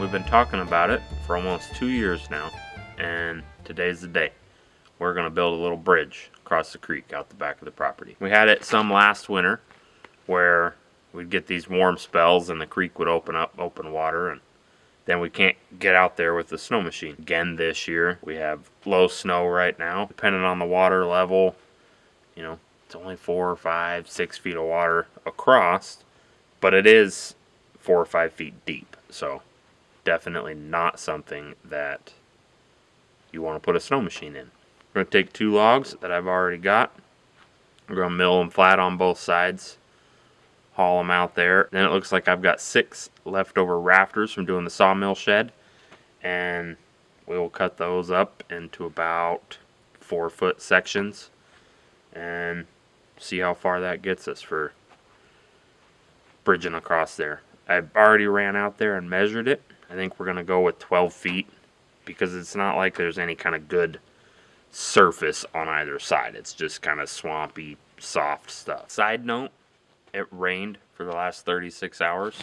We've been talking about it for almost 2 years now, and today's the day. We're going to build a little bridge across the creek out the back of the property. We had it some last winter where we'd get these warm spells and the creek would open up, open water, and then we can't get out there with the snow machine. Again this year, we have low snow right now. Depending on the water level, it's only 4 or 5, 6 feet of water across, but it is 4 or 5 feet deep. So definitely not something that you want to put a snow machine in. We're going to take 2 logs that I've already got. We're going to mill them flat on both sides, haul them out there. Then it looks like I've got 6 leftover rafters from doing the sawmill shed, and we will cut those up into about 4-foot sections and see how far that gets us for bridging across there. I've already ran out there and measured it. I think we're going to go with 12 feet because it's not like there's any kind of good surface on either side. It's just kind of swampy, soft stuff. Side note, it rained for the last 36 hours.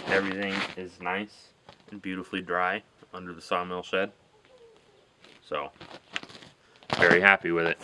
Everything is nice and beautifully dry under the sawmill shed. So, very happy with it.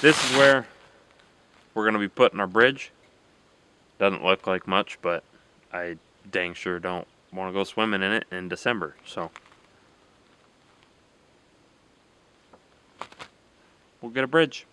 This is where we're going to be putting our bridge. Doesn't look like much, but I dang sure don't want to go swimming in it in December. So we'll get a bridge.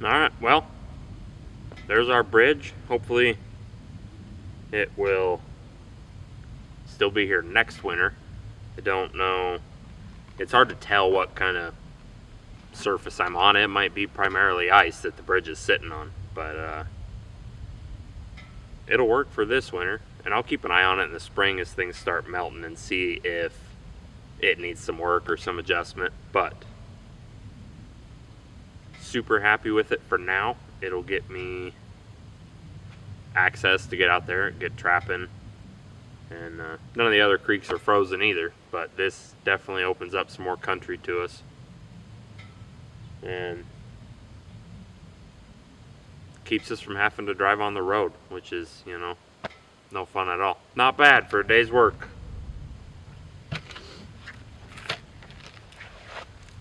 Alright, well, there's our bridge. Hopefully it will still be here next winter. I don't know. It's hard to tell what kind of surface I'm on. It might be primarily ice that the bridge is sitting on, but it'll work for this winter, and I'll keep an eye on it in the spring as things start melting and see if it needs some work or some adjustment. But super happy with it for now. It'll get me access to get out there and get trapping, and none of the other creeks are frozen either, but this definitely opens up some more country to us and keeps us from having to drive on the road, which is, you know, no fun at all. Not bad for a day's work.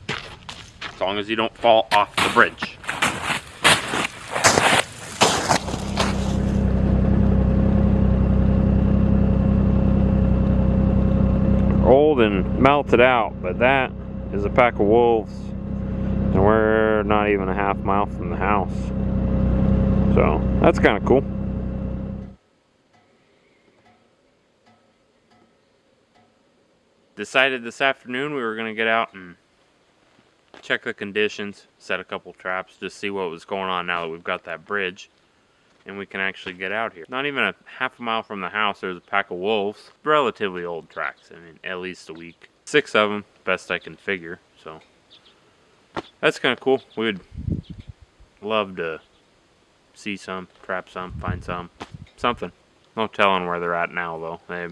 As long as you don't fall off the bridge. Old and melted out, but that is a pack of wolves, and we're not even a half mile from the house, so that's kind of cool. Decided this afternoon we were going to get out and check the conditions, set a couple traps, just see what was going on now that we've got that bridge and we can actually get out here. Not even a half a mile from the house, there's a pack of wolves. Relatively old tracks, I mean, at least a week. 6 of them, best I can figure, so that's kind of cool. We'd love to see some, trap some, find some, something. No telling where they're at now, though.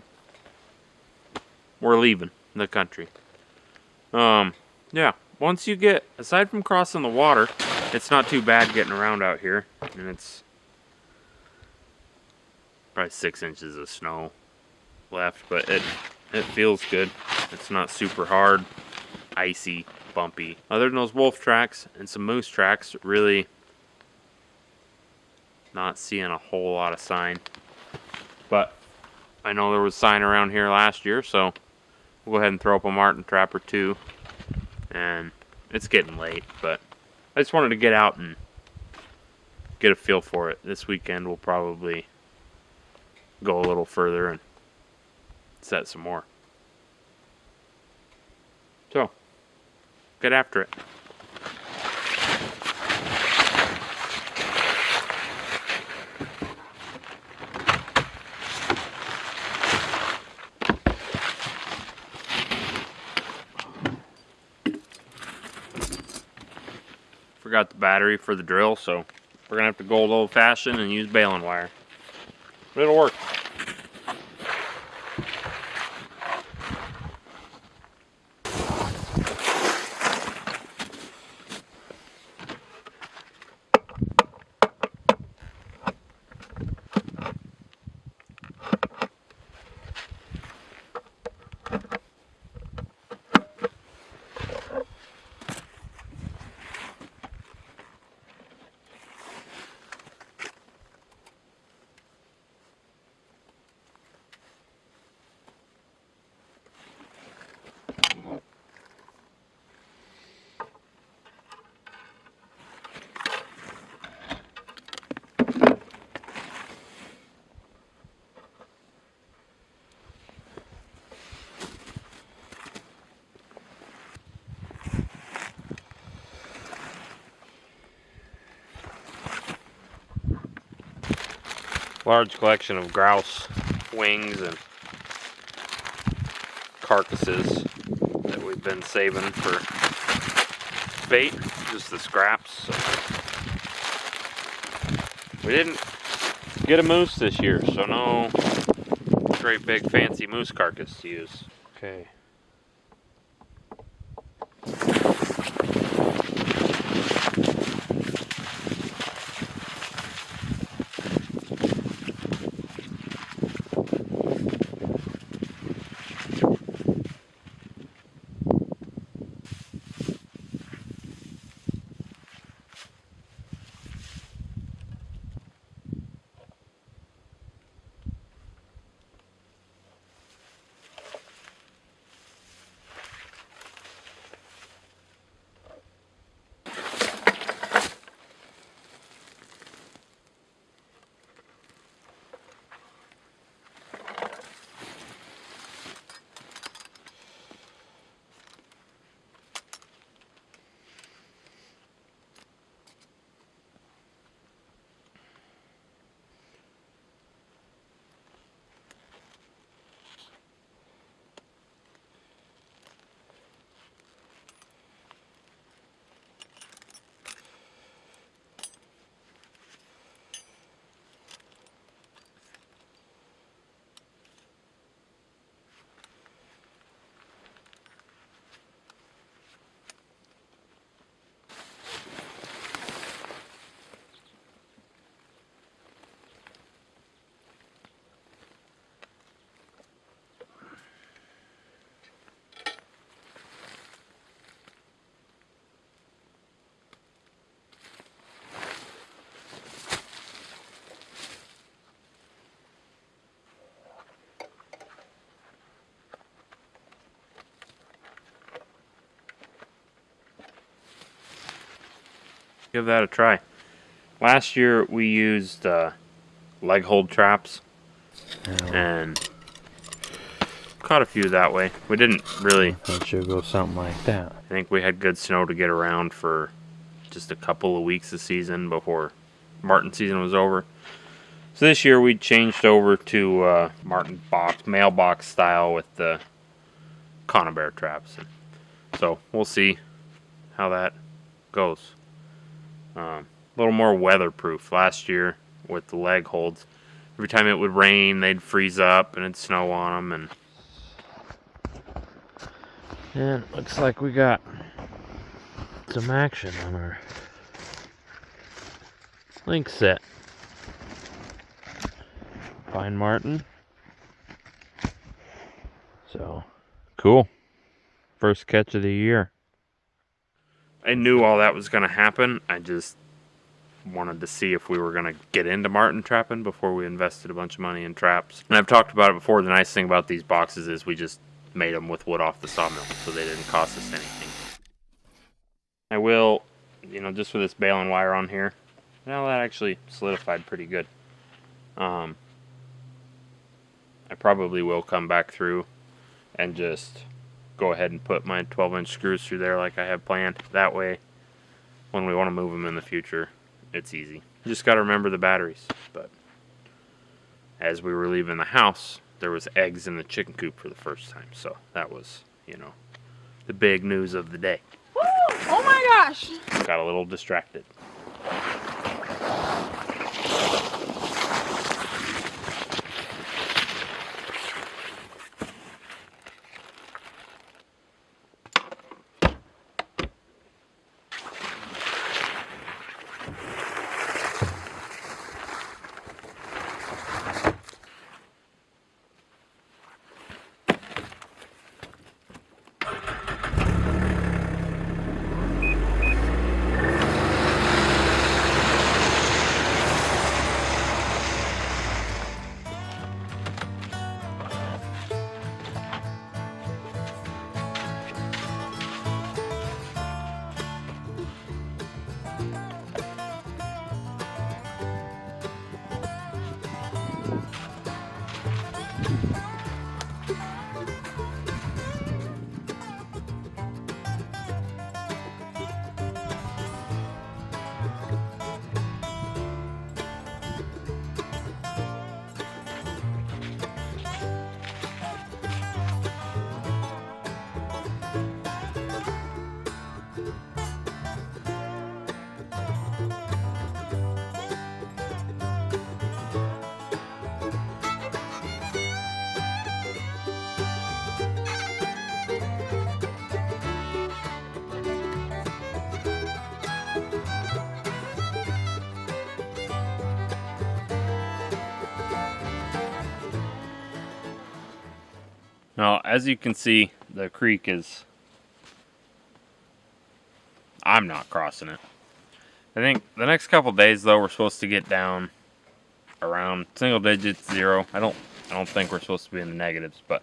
We're leaving the country. Yeah, once you get, aside from crossing the water, it's not too bad getting around out here, and it's probably 6 inches of snow left, but it feels good. It's not super hard, icy, bumpy. Other than those wolf tracks and some moose tracks, really not seeing a whole lot of sign. But I know there was sign around here last year, so we'll go ahead and throw up a marten trap or two. And it's getting late, but I just wanted to get out and get a feel for it. This weekend we'll probably go a little further and set some more. So, get after it. Forgot the battery for the drill, so we're gonna have to go old fashioned and use baling wire. But it'll work. Large collection of grouse wings and carcasses that we've been saving for bait, just the scraps. So we didn't get a moose this year, so no great big fancy moose carcass to use. Okay. give that a try. Last year we used leg hold traps and caught a few that way. We didn't really. I thought you'd go something like that. I think we had good snow to get around for just a couple of weeks of season before martin season was over. So this year we changed over to martin box, mailbox style with the conibear traps. So we'll see how that goes. A little more weatherproof. Last year with the leg holds, every time it would rain they'd freeze up and it'd snow on them. And looks like we got some action on our link set. Pine martin. So cool. First catch of the year. I knew all that was going to happen. I just wanted to see if we were going to get into martin trapping before we invested a bunch of money in traps. And I've talked about it before. The nice thing about these boxes is we just made them with wood off the sawmill, so they didn't cost us anything. I will, just with this baling wire on here, now that actually solidified pretty good. I probably will come back through and just go ahead and put my 12-inch screws through there like I have planned. That way, when we want to move them in the future, it's easy. You just got to remember the batteries. But as we were leaving the house, there was eggs in the chicken coop for the first time. So that was, the big news of the day. Woo! Oh my gosh! Got a little distracted. Now, as you can see, the creek is... I'm not crossing it. I think the next couple days, though, we're supposed to get down around single digits, 0. I don't think we're supposed to be in the negatives, but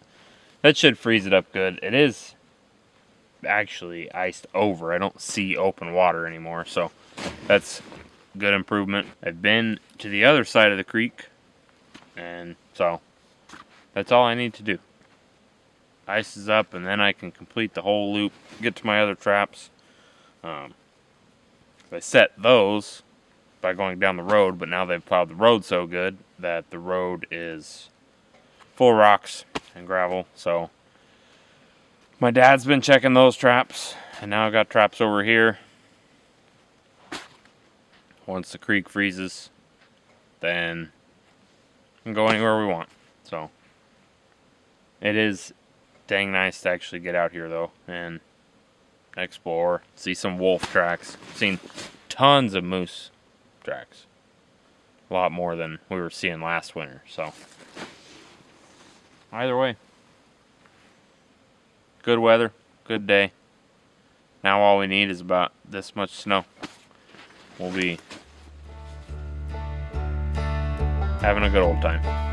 that should freeze it up good. It is actually iced over. I don't see open water anymore, so that's good improvement. I've been to the other side of the creek, and so that's all I need to do. Ice is up, and then I can complete the whole loop, get to my other traps. I set those by going down the road, but now they've plowed the road so good that the road is full of rocks and gravel. So my dad's been checking those traps, and now I've got traps over here. Once the creek freezes, then we can go anywhere we want. So it is dang nice to actually get out here, though, and explore, see some wolf tracks. Seen tons of moose tracks, a lot more than we were seeing last winter. So either way, good weather, good day. Now all we need is about this much snow. We'll be having a good old time.